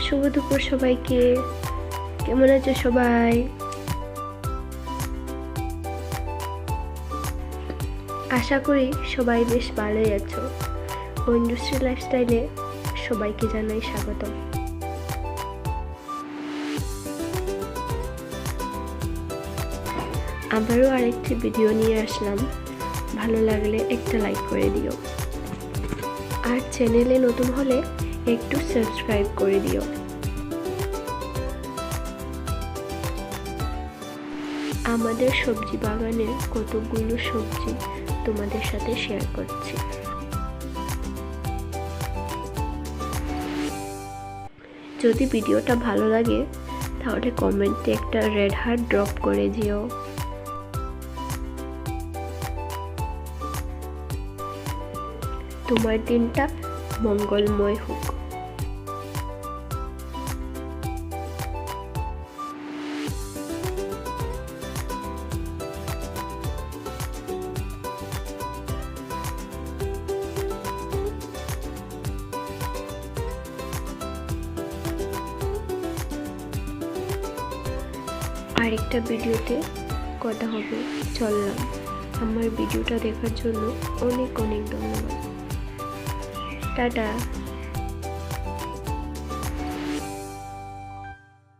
শুভ দুপুর সবাইকে। কেমন আছো সবাই? আশা করি সবাই বেশ ভালোই আছো। ইন্ডাস্ট্রি লাইফস্টাইলে সবাইকে জানাই স্বাগতম। আবারও আরেকটি ভিডিও নিয়ে আসলাম। ভালো লাগলে একটা লাইক করে দিও, আর চ্যানেলে নতুন হলে একটু সাবস্ক্রাইব করে দিও। আমাদের সবজি বাগানের কতগুলো সবজি তোমাদের সাথে শেয়ার করছি। যদি ভিডিওটা ভালো লাগে তাহলে কমেন্টে একটা রেড হার্ট ড্রপ করে দিও। তোমার দিনটা মঙ্গলময় হোক। আরেকটা ভিডিওতে কথা হবে। চললাম। আমার ভিডিওটা দেখার জন্য অনেক অনেক ধন্যবাদ। টাটা।